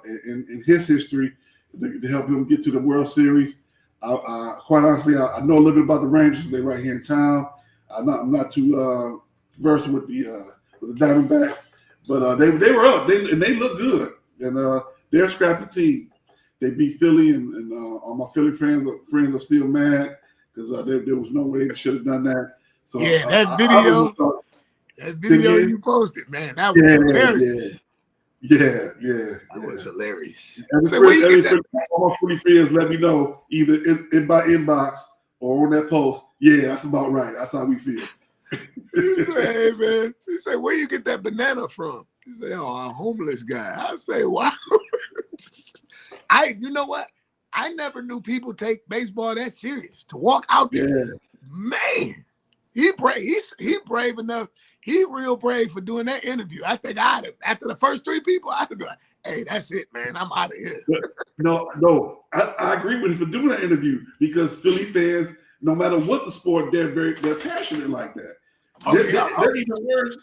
in his history to help him get to the World Series. Quite honestly, I know a little bit about the Rangers. They're right here in town. I'm not too versed with the Diamondbacks, but they were up. They look good, and they're a scrappy team. They beat Philly, and all my Philly friends are still mad because there was no way they should have done that. So yeah, that video you posted, man, that was hilarious. Yeah. That was hilarious. All my Philly fans, let me know either by inbox or on that post. Yeah, that's about right. That's how we feel. He say, hey, man. He say, where you get that banana from? He say, oh, a homeless guy. I say, wow. You know what? I never knew people take baseball that serious. To walk out there, man, he brave enough. He real brave for doing that interview. I think after the first 3 people, I'd be like, hey, that's it, man. I'm out of here. No, I agree with him for doing that interview because Philly fans, no matter what the sport, they're passionate like that. Okay, they're even worse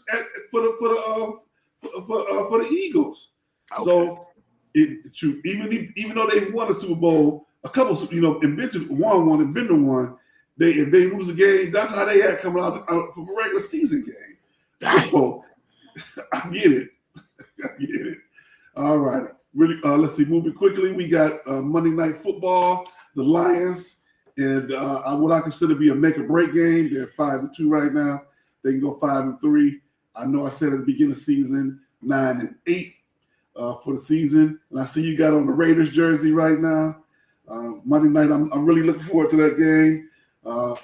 for the Eagles. Okay. So it's true. Even though they've won a Super Bowl, a couple, and been to one and been to one, if they lose a game, that's how they act coming out from a regular season game. So I get it. All right. Really, let's see. Moving quickly, we got Monday Night Football, the Lions, and what I consider to be a make or break game. They're 5-2 right now. They can go 5-3. I know I said at the beginning of the season 9-8 for the season, and I see you got on the Raiders jersey right now. Monday night, I'm really looking forward to that game. I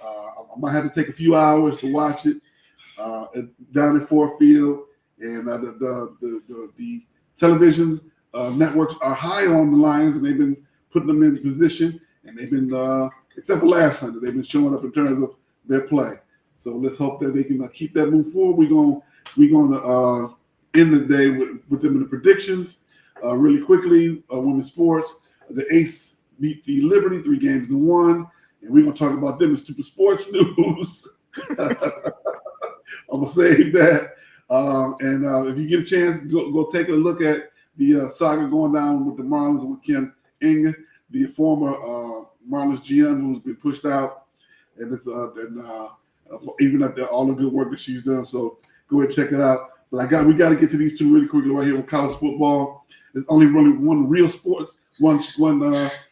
might have to take a few hours to watch it down at Ford Field, and the television networks are high on the Lions, and they've been putting them in position, and they've been, except for last Sunday, they've been showing up in terms of their play. So let's hope that they can keep that move forward. We're going to end the day with them in the predictions. Really quickly, women's sports. The Ace beat the Liberty 3-1, and we're going to talk about them in Stupid Sports News. I'm going to save that. And if you get a chance, go take a look at the saga going down with the Marlins and with Kim Ng, the former Marlins GM who's been pushed out, and even after all the good work that she's done. So Go ahead and check it out. But we got to get to these two really quickly right here with college football. There's only really one real sports, one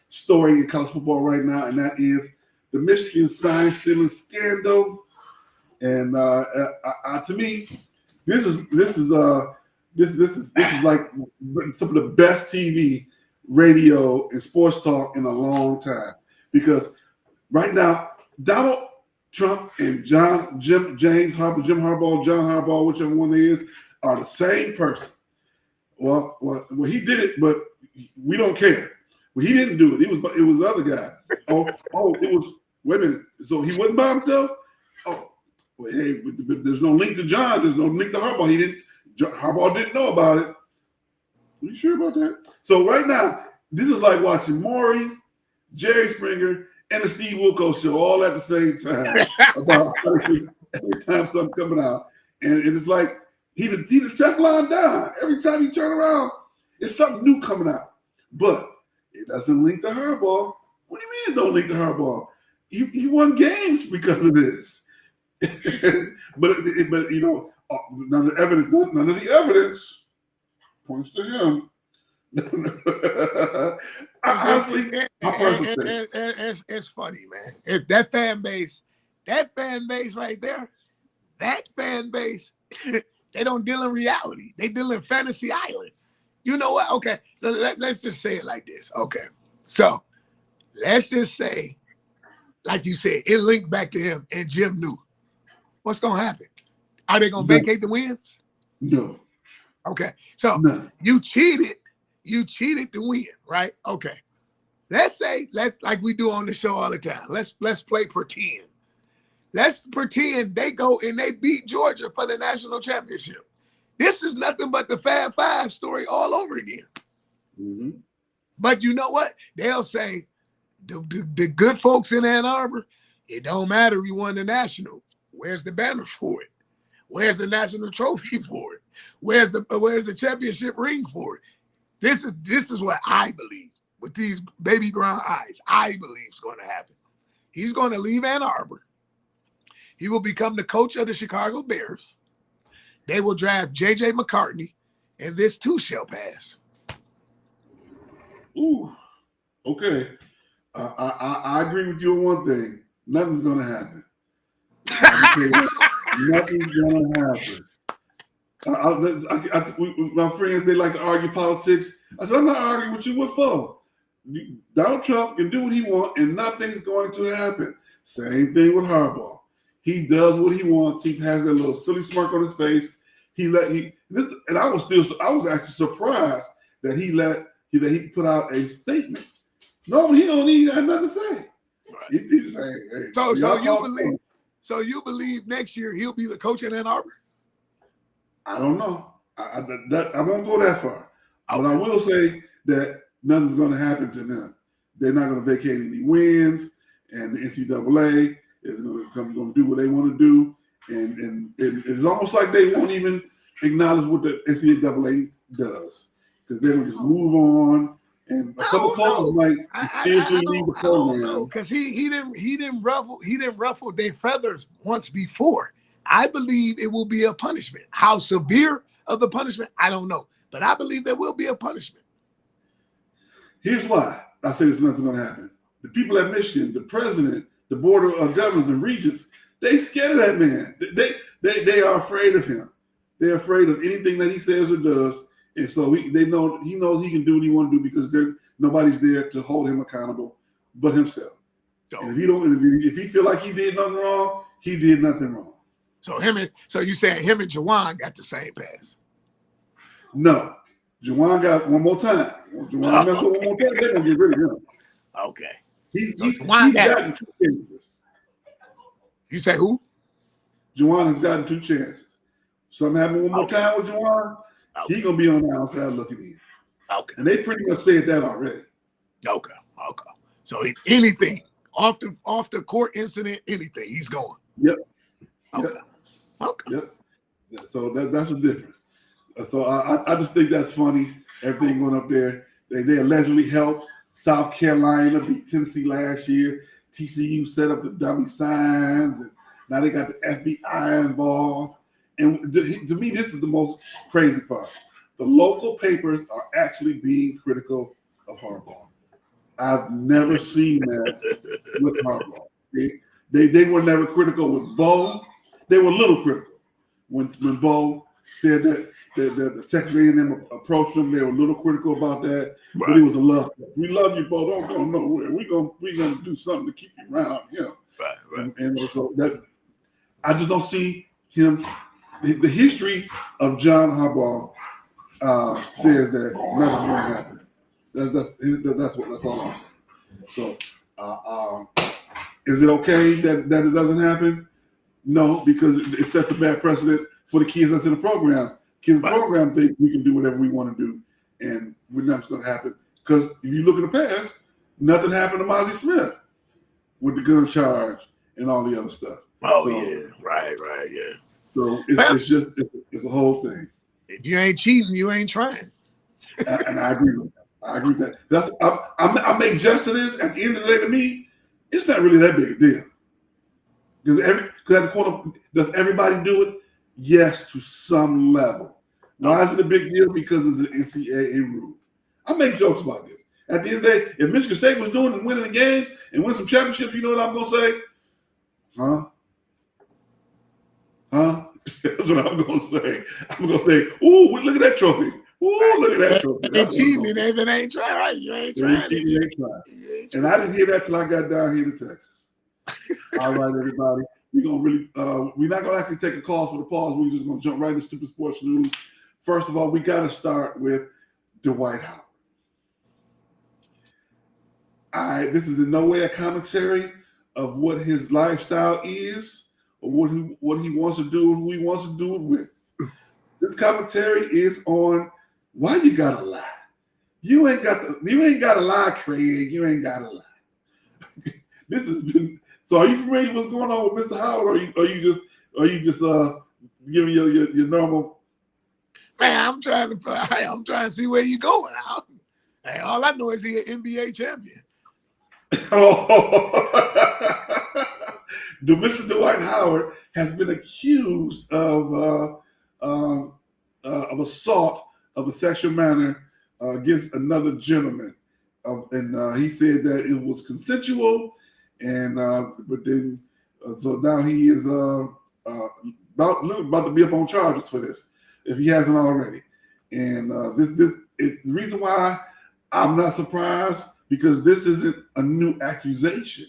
story in college football right now, and that is the Michigan sign stealing scandal. And to me, this is like some of the best TV, radio, and sports talk in a long time. Because right now, Donald Trump and Jim Harbaugh, whichever one it is, are the same person. Well, he did it, but we don't care. Well, he didn't do it. It was the other guy. It was. Wait a minute. So he wasn't by himself. Oh, well, hey, there's no link to John. There's no link to Harbaugh. Harbaugh didn't know about it. Are you sure about that? So right now, this is like watching Maury, Jerry Springer, and the Steve Wilkos show all at the same time. About every time something coming out, and it's like he the Teflon down. Every time you turn around, it's something new coming out. But it doesn't link to Harbaugh. What do you mean it don't link to Harbaugh? He won games because of this. but you know, none of the evidence points to him. Honestly, it's funny, man. That fan base right there, that fan base, they don't deal in reality. They deal in fantasy island. You know what? Okay, let's just say it like this. Okay, so let's just say, like you said, it linked back to him and Jim knew. What's gonna happen? Are they gonna vacate the wins? No. Okay, so you cheated to win, right? Okay. Let's like we do on the show all the time. Let's play pretend. Let's pretend they go and they beat Georgia for the national championship. This is nothing but the Fab Five story all over again. Mm-hmm. But you know what? They'll say, the good folks in Ann Arbor, it don't matter. We won the national. Where's the banner for it? Where's the national trophy for it? Where's the championship ring for it? This is what I believe with these baby brown eyes. I believe is going to happen. He's going to leave Ann Arbor. He will become the coach of the Chicago Bears. They will draft J.J. McCartney, and this too shall pass. Ooh, okay. I agree with you on one thing. Nothing's going to happen. Nothing's going to happen. My friends, they like to argue politics. I said, I'm not arguing with you. What for? Donald Trump can do what he wants, and nothing's going to happen. Same thing with Harbaugh. He does what he wants. He has that little silly smirk on his face. And I was actually surprised that he put out a statement. No, he don't even have nothing to say. Right. He's saying, hey, so you believe next year he'll be the coach in Ann Arbor? I don't know. I won't go that far. Okay. But I will say that nothing's going to happen to them. They're not going to vacate any wins, and the NCAA is going to do what they want to do. And it's almost like they won't even acknowledge what the NCAA does, because they're going to just move on. And a couple coaches might seriously leave the program. Because he didn't ruffle their feathers once before. I believe it will be a punishment. How severe of the punishment, I don't know. But I believe there will be a punishment. Here's why I say there's nothing going to happen. The people at Michigan, the president, the board of governors and regents, they scared of that man. They are afraid of him. They're afraid of anything that he says or does. And so he knows he can do what he want to do, because nobody's there to hold him accountable but himself. And if he feel like he did nothing wrong, he did nothing wrong. So you saying him and Juwan got the same pass? No. Juwan got one more time. Juwan mess up one more time, they're gonna get rid of him. Okay. He's gotten 2 chances. You say who? Juwan has gotten 2 chances. Something happen one more time with Juwan, he's gonna be on the outside looking in. Okay. And they pretty much said that already. Okay. So anything off the court incident, anything, he's going. Yep. Okay. Yep. So that's the difference. So I just think that's funny. Everything went up there. They allegedly helped South Carolina beat Tennessee last year. TCU set up the dummy signs, and now they got the FBI involved. And to me, this is the most crazy part. The local papers are actually being critical of Harbaugh. I've never seen that with Harbaugh. They were never critical with Bo. They were a little critical when Bo said that the Texas A&M approached them. They were a little critical about that, right. But it was a love. We love you, Bo. Don't go nowhere. We're gonna do something to keep you around. Right. And so that I just don't see him. The history of John Harbaugh says that nothing's going to happen. That's all I'm saying. So, is it okay that it doesn't happen? No, because it sets a bad precedent for the kids that's in the program. Kids in the program think we can do whatever we want to do, and we're not going to happen. Because if you look at the past, nothing happened to Mozzie Smith with the gun charge and all the other stuff. Oh, so, yeah. Right, yeah. So it's a whole thing. If you ain't cheating, you ain't trying. And I agree with that. I make jest of this. At the end of the day, to me, it's not really that big a deal. Because at the corner, does everybody do it? Yes, to some level. Why is it a big deal? Because it's an NCAA rule. I make jokes about this. At the end of the day, if Michigan State was doing and winning the games and win some championships, you know what I'm going to say? Huh? That's what I'm going to say. I'm going to say, ooh, look at that trophy. Ooh, look at that trophy. They cheating if it ain't trying. Right? You ain't trying. You ain't trying. And I didn't hear that till I got down here to Texas. All right, everybody. We're not going to actually take a call for the pause. We're just going to jump right into Stupid Sports News. First of all, we got to start with Dwight Howard. This is in no way a commentary of what his lifestyle is or what he wants to do and who he wants to do it with. This commentary is on why you gotta lie. You ain't gotta lie, Craig. You ain't gotta lie. This has been. So, are you familiar with what's going on with Mr. Howard, or are you just giving your normal? Man, I'm trying to see where you going. Hey, all I know is he an NBA champion. The Mr. Dwight Howard has been accused of assault of a sexual manner against another gentleman, and he said that it was consensual, and but then so now he is about to be up on charges for this if he hasn't already, and the reason why I'm not surprised because this isn't a new accusation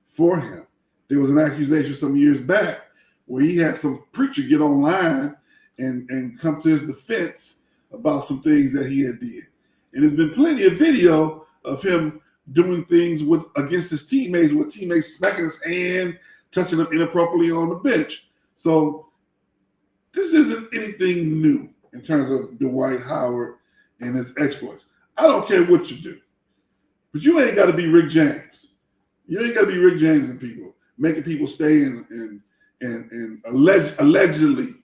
for him. There was an accusation some years back where he had some preacher get online and come to his defense about some things that he had did. And there's been plenty of video of him doing things against his teammates, with teammates smacking his hand, touching him inappropriately on the bench. So this isn't anything new in terms of Dwight Howard and his exploits. I don't care what you do, but you ain't got to be Rick James. You ain't got to be Rick James and people making people stay and allegedly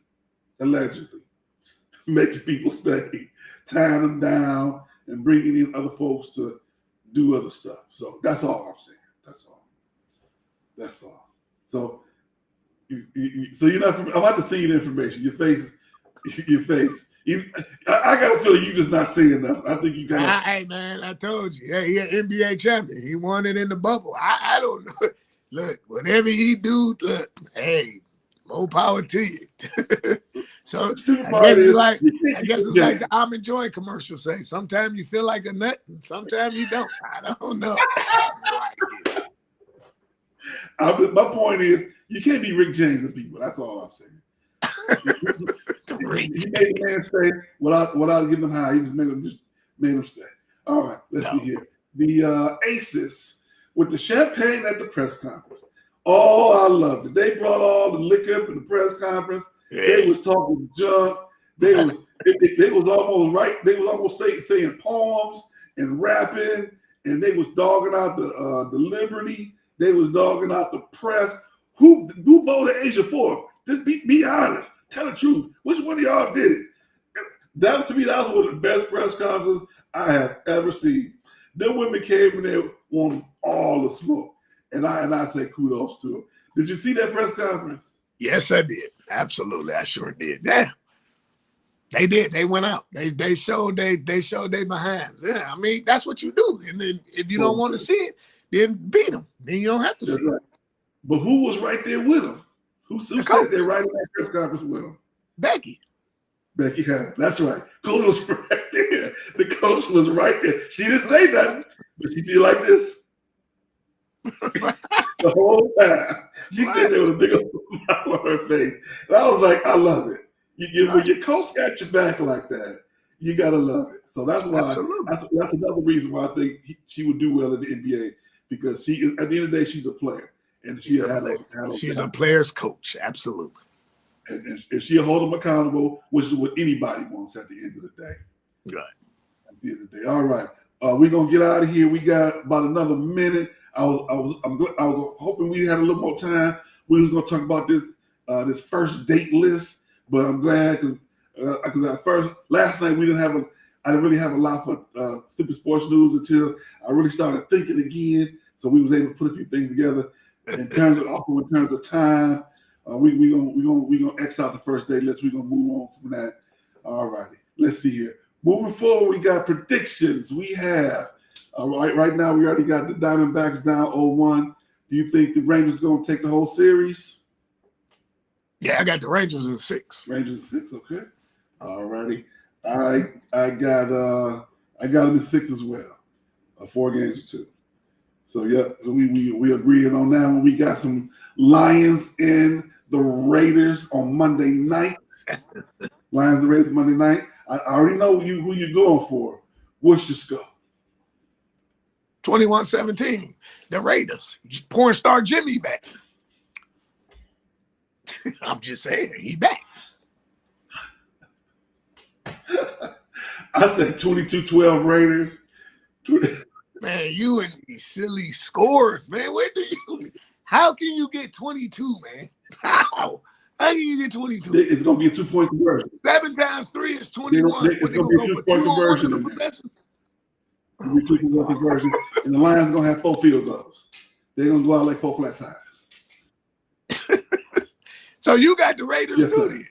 making people stay, tying them down and bringing in other folks to do other stuff. So that's all I'm saying. That's all. So you're not. I'm about to see the information. Your face. I got a feeling you're just not saying enough. I think you got. Hey man, I told you. Hey, he an NBA champion. He won it in the bubble. I don't know. Look, whatever he do, look, hey, more power to you. So I guess it's like the I'm enjoying commercial say. Sometimes you feel like a nut, and sometimes you don't. I don't know. My point is, you can't be Rick James and people. That's all I'm saying. He made the man stay without getting him high. He just made him stay. All right, let's see here. The Aces with the champagne at the press conference. Oh, I loved it. They brought all the liquor up in the press conference. Yeah. They was talking junk. They was almost right. They was almost saying poems and rapping, and they was dogging out the Liberty. They was dogging out the press. Who voted Asia for? Just be honest. Tell the truth. Which one of y'all did it? That was one of the best press conferences I have ever seen. Them women came in there wanting all the smoke. And I say kudos to them. Did you see that press conference? Yes, I did. Absolutely, I sure did. Yeah, they did. They went out. They showed they showed their behinds. Yeah, I mean that's what you do. And then if you don't want to see it, then beat them. Then you don't have to see it. But who was right there with him? Who sat there right in that press conference with him? Becky had. That's right. Coach was right there. The coach was right there. She didn't say nothing, but she did like this the whole time. She said there with a big old smile on her face. And I was like, I love it. When your coach got your back like that, you gotta love it. So that's why. That's another reason why I think she would do well in the NBA, because she is, at the end of the day, she's a player, and she's a player's coach. Absolutely. And she'll hold them accountable, which is what anybody wants at the end of the day. Right. At the end of the day. All right. We're gonna get out of here. We got about another minute. I was hoping we had a little more time. We was gonna talk about this first date list, but I'm glad because at first last night I didn't really have a lot for stupid sports news until I really started thinking again. So we was able to put a few things together in terms of time. We gonna X out the first day list. We're gonna move on from that. All righty. Let's see here. Moving forward, we got predictions. We have right now we already got the Diamondbacks down 0-1. Do you think the Rangers gonna take the whole series? Yeah, I got the Rangers in 6. Rangers in 6, okay. All righty. I got them in 6 as well. 4 games to 2. So yeah, so we agreed on that one. We got some Lions and the Raiders on Monday night. Lions and Raiders Monday night. I already know who you're going for. What's your score? 21-17. The Raiders. Porn star Jimmy back. I'm just saying, he back. I said 22-12 Raiders. Man, you and these silly scores, man. How can you get 22, man? How can you get 22? It's going to be a 2-point conversion. 7 times 3 is 21. It's going to be a 2-point conversion. It's going to be a 2-point conversion. And the Lions are going to have 4 field goals. They're going to go out like 4 flat tires. So you got the Raiders too then.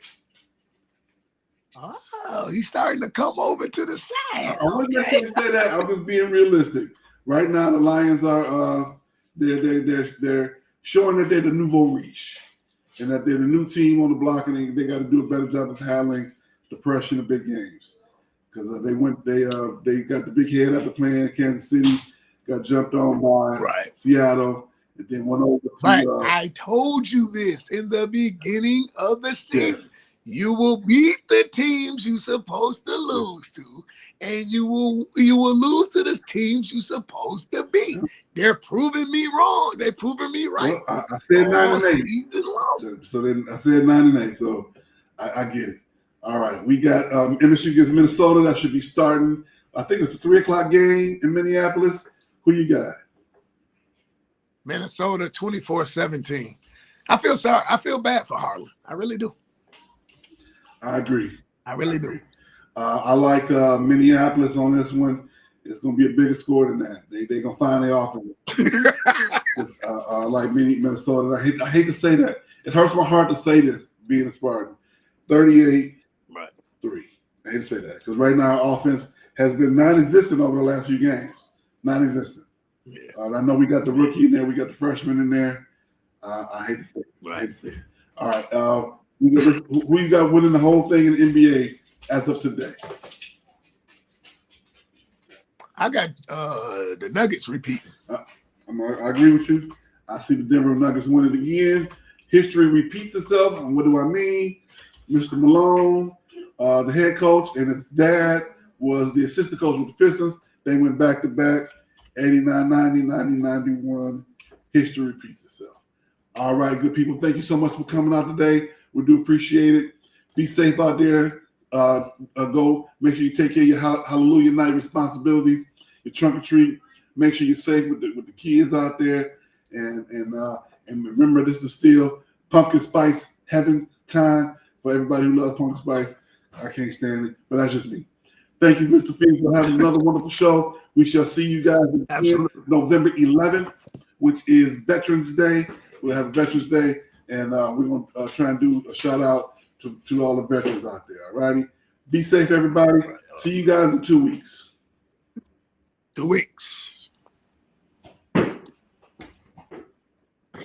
Oh, he's starting to come over to the side. I wasn't necessarily say that. I'm just being realistic. Right now, the Lions are they're showing that they're the nouveau riche, and that they're the new team on the block, and they got to do a better job of handling the pressure in the big games. Because they got the big head after playing Kansas City, got jumped on by Seattle, and then went over to. I told you this in the beginning of the season. Yeah. You will beat the teams you're supposed to lose to, and you will lose to the teams you're supposed to beat. They're proving me wrong. They're proving me right. Well, I said 9-8. So then I said 9-8. So I get it. All right, we got MSU against Minnesota. That should be starting. I think it's a 3:00 game in Minneapolis. Who you got? Minnesota 24-17. I feel sorry. I feel bad for Harlan. I really do. I agree. I really do. I like Minneapolis on this one. It's going to be a bigger score than that. They're going to find their offense. I like Minnesota. I hate to say that. It hurts my heart to say this, being a Spartan. 38-3. I hate to say that. Because right now, our offense has been non-existent over the last few games. Non-existent. Yeah. I know we got the rookie in there. We got the freshman in there. I hate to say it. I hate to say it. All right. Who you got winning the whole thing in the NBA as of today? I got the Nuggets repeating. I agree with you. I see the Denver Nuggets winning again. History repeats itself. And what do I mean? Mr. Malone, the head coach, and his dad was the assistant coach with the Pistons. They went back-to-back, 89-90, 90-91. History repeats itself. All right, good people. Thank you so much for coming out today. We do appreciate it. Be safe out there. Go. Make sure you take care of your Hallelujah night responsibilities, your trunk or treat. Make sure you're safe with the kids out there. And remember, this is still pumpkin spice heaven time for everybody who loves pumpkin spice. I can't stand it, but that's just me. Thank you, Mr. Felix, for having another wonderful show. We shall see you guys again November 11th, which is Veterans Day. We'll have Veterans Day and we're going to try and do a shout out to all the veterans out there. All righty. Be safe, everybody. See you guys in 2 weeks. 2 weeks.